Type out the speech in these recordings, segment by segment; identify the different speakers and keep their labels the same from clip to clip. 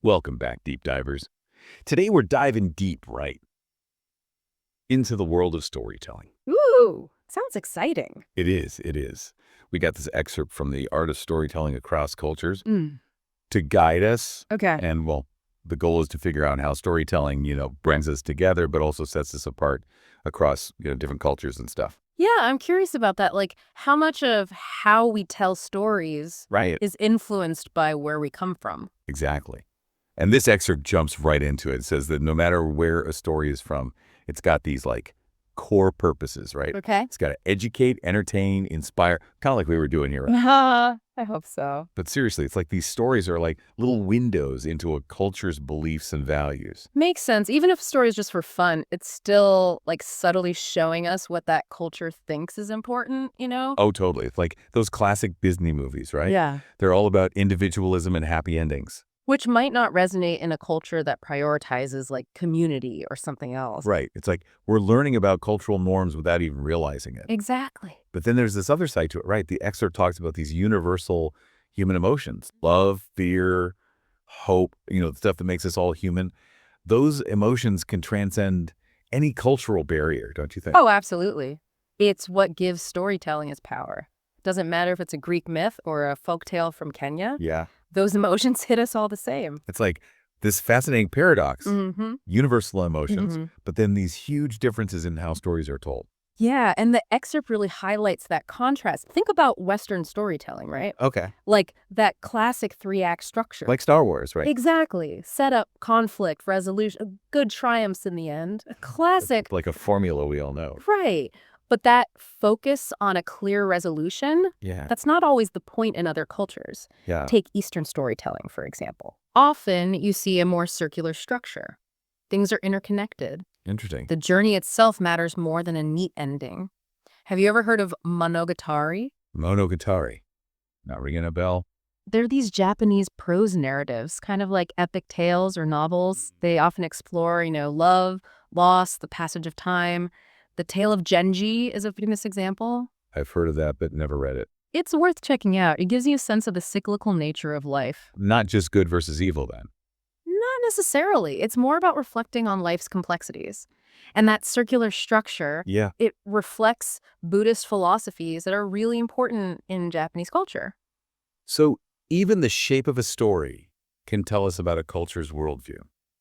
Speaker 1: Welcome back, deep divers. Today we're diving deep, right, into the world of storytelling.
Speaker 2: Ooh, sounds exciting.
Speaker 1: It is, it is. We got this excerpt from The Art of Storytelling Across Cultures
Speaker 2: Mm.
Speaker 1: to guide us.
Speaker 2: Okay.
Speaker 1: And, well, the goal is to figure out how storytelling, brings us together, but also sets us apart across, different cultures and stuff.
Speaker 2: Yeah, I'm curious about that. Like, how much of how we tell stories
Speaker 1: Right.
Speaker 2: is influenced by where we come from?
Speaker 1: Exactly. And this excerpt jumps right into it. It says that no matter where a story is from, it's got these core purposes, right?
Speaker 2: Okay.
Speaker 1: It's got to educate, entertain, inspire, kind of like we were doing here.
Speaker 2: I hope so.
Speaker 1: But seriously, it's like these stories are like little windows into a culture's beliefs and values.
Speaker 2: Makes sense. Even if a story is just for fun, it's still like subtly showing us what that culture thinks is important, you know?
Speaker 1: Oh, totally. It's like those classic Disney movies, right?
Speaker 2: Yeah.
Speaker 1: They're all about individualism and happy endings.
Speaker 2: Which might not resonate in a culture that prioritizes like community or something else.
Speaker 1: Right. It's like we're learning about cultural norms without even realizing it.
Speaker 2: Exactly.
Speaker 1: But then there's this other side to it, right? The excerpt talks about these universal human emotions, love, fear, hope, the stuff that makes us all human. Those emotions can transcend any cultural barrier, don't you think?
Speaker 2: Oh, absolutely. It's what gives storytelling its power. Doesn't matter if it's a Greek myth or a folktale from Kenya.
Speaker 1: Yeah.
Speaker 2: Those emotions hit us all the same.
Speaker 1: It's like this fascinating paradox,
Speaker 2: Mm-hmm.
Speaker 1: universal emotions,
Speaker 2: Mm-hmm.
Speaker 1: but then these huge differences in how stories are told.
Speaker 2: Yeah, and the excerpt really highlights that contrast. Think about Western storytelling, right?
Speaker 1: Okay.
Speaker 2: Like that classic three-act structure.
Speaker 1: Like Star Wars, right?
Speaker 2: Exactly. Setup, conflict, resolution, good triumphs in the end. A classic.
Speaker 1: Like a formula we all know.
Speaker 2: Right. But that focus on a clear resolution,
Speaker 1: Yeah.
Speaker 2: that's not always the point in other cultures.
Speaker 1: Yeah.
Speaker 2: Take Eastern storytelling, for example. Often you see a more circular structure. Things are interconnected.
Speaker 1: Interesting.
Speaker 2: The journey itself matters more than a neat ending. Have you ever heard of Monogatari?
Speaker 1: Monogatari. Not ringing a bell.
Speaker 2: They're these Japanese prose narratives, kind of like epic tales or novels. They often explore, love, loss, the passage of time. The Tale of Genji is a famous example.
Speaker 1: I've heard of that, but never read it.
Speaker 2: It's worth checking out. It gives you a sense of the cyclical nature of life.
Speaker 1: Not just good versus evil, then.
Speaker 2: Not necessarily. It's more about reflecting on life's complexities. And that circular structure,
Speaker 1: Yeah.
Speaker 2: it reflects Buddhist philosophies that are really important in Japanese culture.
Speaker 1: So even the shape of a story can tell us about a culture's worldview.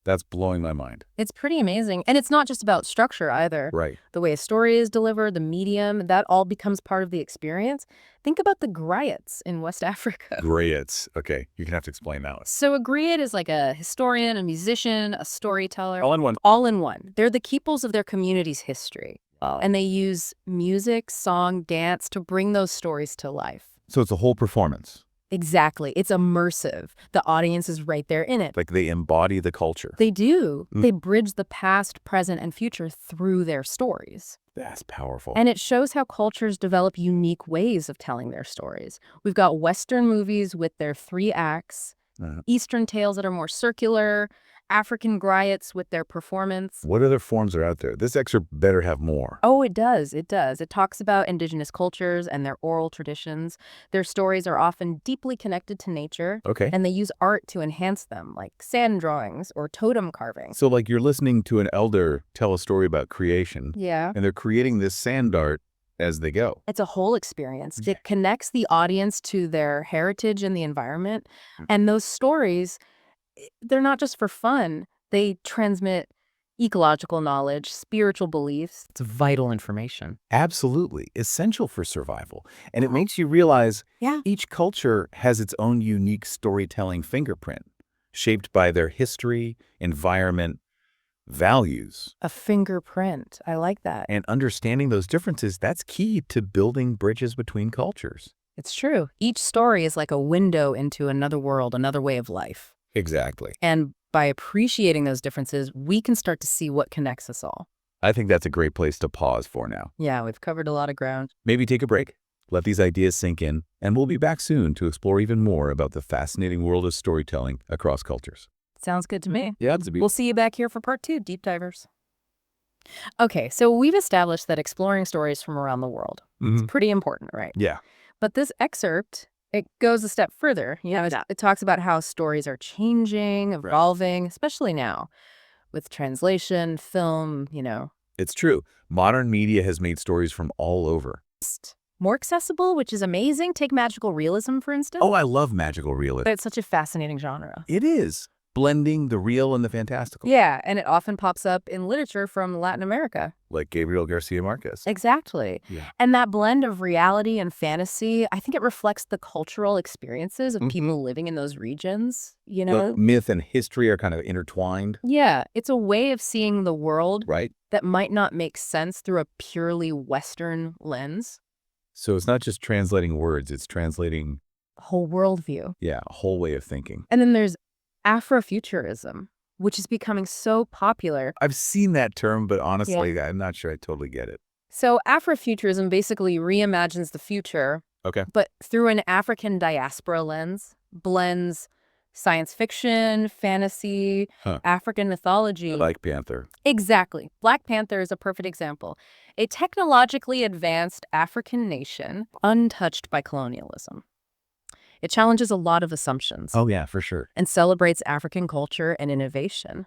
Speaker 1: That's blowing my mind.
Speaker 2: It's pretty amazing. And it's not just about structure either.
Speaker 1: Right.
Speaker 2: The way a story is delivered, the medium, that all becomes part of the experience. Think about the griots in West Africa.
Speaker 1: Griots. Okay, you're going to have to explain that one.
Speaker 2: So a griot is like a historian, a musician, a storyteller.
Speaker 1: All in one.
Speaker 2: All in one. They're the keepers of their community's history. And they use music, song, dance to bring those stories to life.
Speaker 1: So it's a whole performance.
Speaker 2: Exactly. It's immersive. The audience is right there in it.
Speaker 1: Like they embody the culture.
Speaker 2: They do.
Speaker 1: Mm.
Speaker 2: They bridge the past, present, and future through their stories.
Speaker 1: That's powerful.
Speaker 2: And it shows how cultures develop unique ways of telling their stories. We've got Western movies with their three acts, Eastern tales that are more circular, African griots with their performance.
Speaker 1: What other forms are out there? This excerpt better have more.
Speaker 2: Oh, it does. It does. It talks about indigenous cultures and their oral traditions. Their stories are often deeply connected to nature.
Speaker 1: Okay.
Speaker 2: And they use art to enhance them, like sand drawings or totem carving.
Speaker 1: So like you're listening to an elder tell a story about creation.
Speaker 2: Yeah.
Speaker 1: And they're creating this sand art as they go.
Speaker 2: It's a whole experience. It connects the audience to their heritage and the environment. And those stories, they're not just for fun. They transmit ecological knowledge, spiritual beliefs.
Speaker 3: It's vital information.
Speaker 1: Absolutely. Essential for survival. And it makes you realize each culture has its own unique storytelling fingerprint, shaped by their history, environment, values.
Speaker 2: A fingerprint. I like that.
Speaker 1: And understanding those differences, that's key to building bridges between cultures.
Speaker 2: It's true. Each story is like a window into another world, another way of life.
Speaker 1: Exactly.
Speaker 2: And by appreciating those differences, we can start to see what connects us all.
Speaker 1: I think that's a great place to pause for now.
Speaker 2: Yeah, we've covered a lot of ground.
Speaker 1: Maybe take a break, let these ideas sink in, and we'll be back soon to explore even more about the fascinating world of storytelling across cultures.
Speaker 2: Sounds good to me.
Speaker 1: Yeah,
Speaker 2: We'll see you back here for part 2, Deep Divers. Okay, so we've established that exploring stories from around the world is pretty important, right?
Speaker 1: Yeah.
Speaker 2: But this excerpt It goes a step further.
Speaker 3: Yeah.
Speaker 2: It talks about how stories are changing, evolving, especially now with translation, film.
Speaker 1: It's true. Modern media has made stories from all over.
Speaker 2: More accessible, which is amazing. Take magical realism, for instance.
Speaker 1: Oh, I love magical realism.
Speaker 2: It's such a fascinating genre.
Speaker 1: It is. Blending the real and the fantastical.
Speaker 2: Yeah, and it often pops up in literature from Latin America.
Speaker 1: Like Gabriel Garcia Marquez.
Speaker 2: Exactly.
Speaker 1: Yeah.
Speaker 2: And that blend of reality and fantasy, I think it reflects the cultural experiences of people living in those regions.
Speaker 1: Look, myth and history are kind of intertwined.
Speaker 2: Yeah, it's a way of seeing the world
Speaker 1: Right.
Speaker 2: that might not make sense through a purely Western lens.
Speaker 1: So it's not just translating words, it's translating,
Speaker 2: A whole worldview.
Speaker 1: a whole way of thinking.
Speaker 2: And then there's Afrofuturism, which is becoming so popular.
Speaker 1: I've seen that term, but honestly, I'm not sure I totally get it.
Speaker 2: So Afrofuturism basically reimagines the future,
Speaker 1: Okay.
Speaker 2: but through an African diaspora lens, blends science fiction, fantasy, African mythology.
Speaker 1: Like Panther.
Speaker 2: Exactly. Black Panther is a perfect example. A technologically advanced African nation untouched by colonialism. It challenges a lot of assumptions
Speaker 1: Oh, yeah, for sure.
Speaker 2: and celebrates African culture and innovation.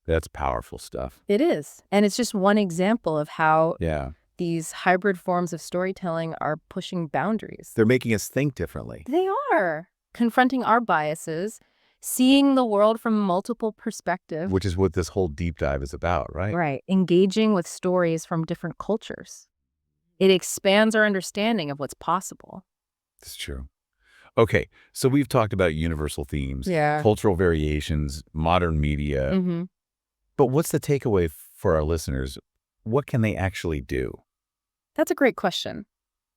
Speaker 1: That's powerful stuff.
Speaker 2: It is. And it's just one example of how
Speaker 1: Yeah.
Speaker 2: these hybrid forms of storytelling are pushing boundaries.
Speaker 1: They're making us think differently.
Speaker 2: They are confronting our biases, seeing the world from multiple perspectives.
Speaker 1: Which is what this whole deep dive is about, right?
Speaker 2: Right. Engaging with stories from different cultures. It expands our understanding of what's possible.
Speaker 1: It's true. Okay, so we've talked about universal themes,
Speaker 2: Yeah.
Speaker 1: cultural variations, modern media.
Speaker 2: Mm-hmm.
Speaker 1: But what's the takeaway for our listeners? What can they actually do?
Speaker 2: That's a great question.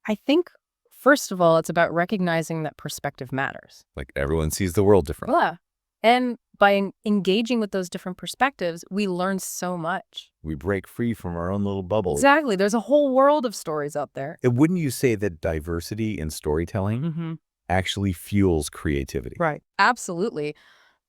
Speaker 2: I think, first of all, it's about recognizing that perspective matters.
Speaker 1: Like everyone sees the world differently.
Speaker 2: Yeah. And by engaging with those different perspectives, we learn so much.
Speaker 1: We break free from our own little bubble.
Speaker 2: Exactly. There's a whole world of stories out there.
Speaker 1: And wouldn't you say that diversity in storytelling
Speaker 2: Mm-hmm.
Speaker 1: actually fuels creativity?
Speaker 2: Right. Absolutely.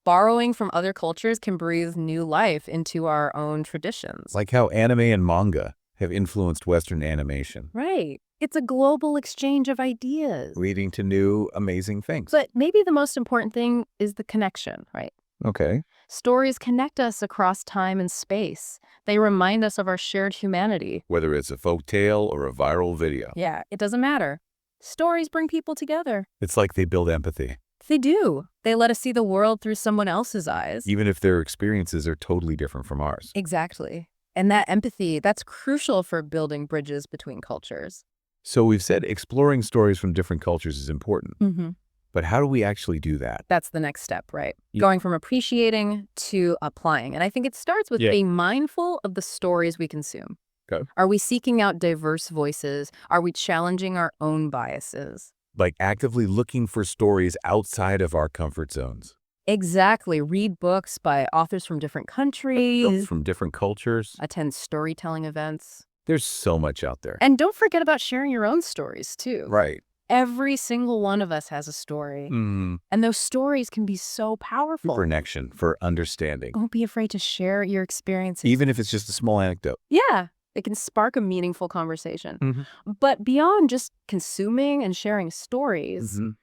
Speaker 2: Borrowing from other cultures can breathe new life into our own traditions.
Speaker 1: Like how anime and manga have influenced Western animation,
Speaker 2: Right. It's a global exchange of ideas.
Speaker 1: leading to new, amazing things.
Speaker 2: But maybe the most important thing is the connection, right?
Speaker 1: Okay.
Speaker 2: Stories connect us across time and space. They remind us of our shared humanity.
Speaker 1: Whether it's a folk tale or a viral video,
Speaker 2: Yeah, it doesn't matter. Stories bring people together.
Speaker 1: it's like they build empathy,
Speaker 2: They do. They let us see the world through someone else's eyes.
Speaker 1: even if their experiences are totally different from ours.
Speaker 2: Exactly. And that empathy, that's crucial for building bridges between cultures.
Speaker 1: So we've said exploring stories from different cultures is important,
Speaker 2: Mm-hmm.
Speaker 1: but how do we actually do that?
Speaker 2: That's the next step, right?
Speaker 1: Yeah.
Speaker 2: Going from appreciating to applying. And I think it starts with
Speaker 1: Yeah.
Speaker 2: being mindful of the stories we consume.
Speaker 1: Okay.
Speaker 2: Are we seeking out diverse voices? Are we challenging our own biases?
Speaker 1: Like actively looking for stories outside of our comfort zones,
Speaker 2: Exactly. Read books by authors from different countries.
Speaker 1: from different cultures.
Speaker 2: Attend storytelling events.
Speaker 1: There's so much out there.
Speaker 2: And don't forget about sharing your own stories, too.
Speaker 1: Right.
Speaker 2: Every single one of us has a story. And those stories can be so powerful.
Speaker 1: For connection, for understanding,
Speaker 2: Don't be afraid to share your experiences.
Speaker 1: even if it's just a small anecdote.
Speaker 2: Yeah, it can spark a meaningful conversation.
Speaker 1: Mhm.
Speaker 2: But beyond just consuming and sharing stories,
Speaker 1: Mhm.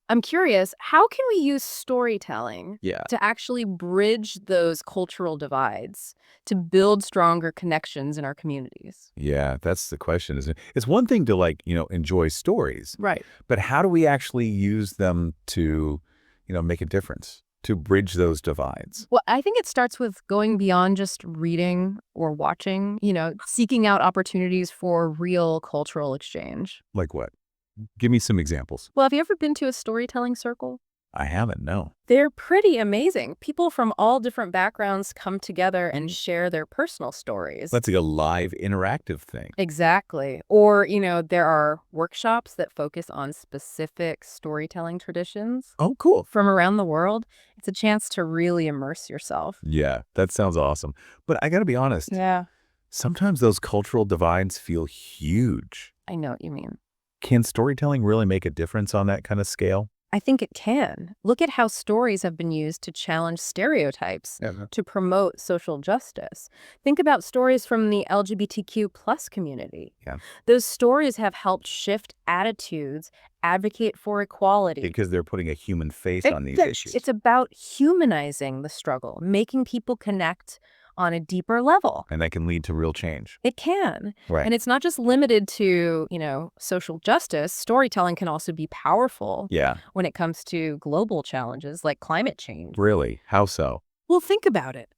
Speaker 2: I'm curious, how can we use storytelling
Speaker 1: Yeah.
Speaker 2: to actually bridge those cultural divides, to build stronger connections in our communities?
Speaker 1: Yeah, that's the question, isn't it? It's one thing to enjoy stories,
Speaker 2: Right.
Speaker 1: but how do we actually use them to, make a difference, to bridge those divides?
Speaker 2: Well, I think it starts with going beyond just reading or watching, seeking out opportunities for real cultural exchange.
Speaker 1: Like what? Give me some examples.
Speaker 2: Well, have you ever been to a storytelling circle?
Speaker 1: I haven't, no.
Speaker 2: They're pretty amazing. People from all different backgrounds come together and share their personal stories.
Speaker 1: That's like a live interactive thing.
Speaker 2: Exactly. Or, there are workshops that focus on specific storytelling traditions
Speaker 1: Oh, cool.
Speaker 2: from around the world. It's a chance to really immerse yourself.
Speaker 1: Yeah, that sounds awesome. But I got to be honest,
Speaker 2: Yeah,
Speaker 1: sometimes those cultural divides feel huge.
Speaker 2: I know what you mean.
Speaker 1: Can storytelling really make a difference on that kind of scale?
Speaker 2: I think it can. Look at how stories have been used to challenge stereotypes,
Speaker 1: Yeah.
Speaker 2: to promote social justice. Think about stories from the LGBTQ plus community.
Speaker 1: Yeah.
Speaker 2: Those stories have helped shift attitudes, advocate for equality.
Speaker 1: Because they're putting a human face on these issues.
Speaker 2: It's about humanizing the struggle, making people connect on a deeper level.
Speaker 1: And that can lead to real change.
Speaker 2: It can.
Speaker 1: Right.
Speaker 2: And it's not just limited to, social justice. Storytelling can also be powerful
Speaker 1: Yeah.
Speaker 2: when it comes to global challenges like climate change.
Speaker 1: Really? How so?
Speaker 2: Well, think about it.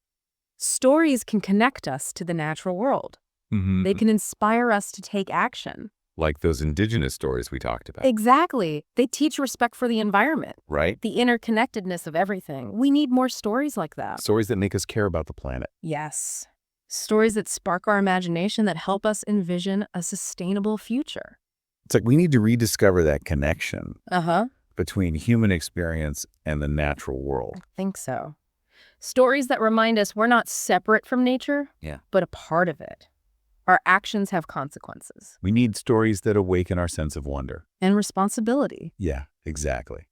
Speaker 2: Stories can connect us to the natural world.
Speaker 1: Mm-hmm.
Speaker 2: They can inspire us to take action.
Speaker 1: Like those indigenous stories we talked about.
Speaker 2: Exactly. They teach respect for the environment,
Speaker 1: Right?
Speaker 2: the interconnectedness of everything. We need more stories like that.
Speaker 1: Stories that make us care about the planet.
Speaker 2: Yes. Stories that spark our imagination, that help us envision a sustainable future.
Speaker 1: It's like we need to rediscover that connection
Speaker 2: Uh-huh.
Speaker 1: between human experience and the natural world.
Speaker 2: I think so. Stories that remind us we're not separate from nature,
Speaker 1: Yeah.
Speaker 2: but a part of it. Our actions have consequences.
Speaker 1: We need stories that awaken our sense of wonder.
Speaker 2: And responsibility.
Speaker 1: Yeah, exactly.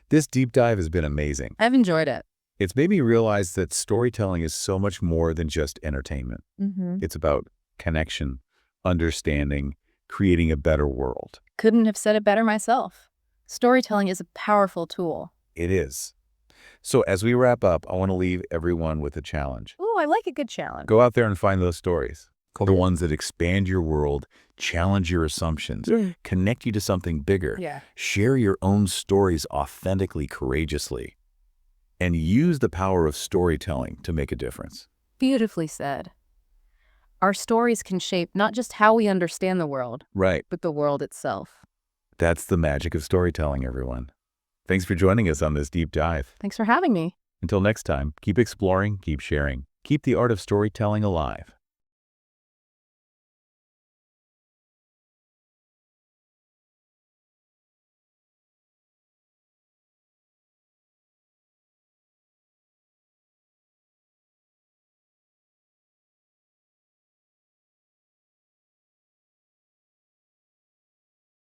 Speaker 1: This deep dive has been amazing.
Speaker 2: I've enjoyed it.
Speaker 1: It's made me realize that storytelling is so much more than just entertainment.
Speaker 2: Mm-hmm.
Speaker 1: It's about connection, understanding, creating a better world.
Speaker 2: Couldn't have said it better myself. Storytelling is a powerful tool.
Speaker 1: It is. So as we wrap up, I want to leave everyone with a challenge.
Speaker 2: Ooh, I like a good challenge.
Speaker 1: Go out there and find those stories. The ones that expand your world, challenge your assumptions, connect you to something bigger.
Speaker 2: Yeah.
Speaker 1: Share your own stories authentically, courageously, and use the power of storytelling to make a difference.
Speaker 2: Beautifully said. Our stories can shape not just how we understand the world,
Speaker 1: Right.
Speaker 2: but the world itself.
Speaker 1: That's the magic of storytelling, everyone. Thanks for joining us on this deep dive.
Speaker 2: Thanks for having me.
Speaker 1: Until next time, keep exploring, keep sharing, keep the art of storytelling alive.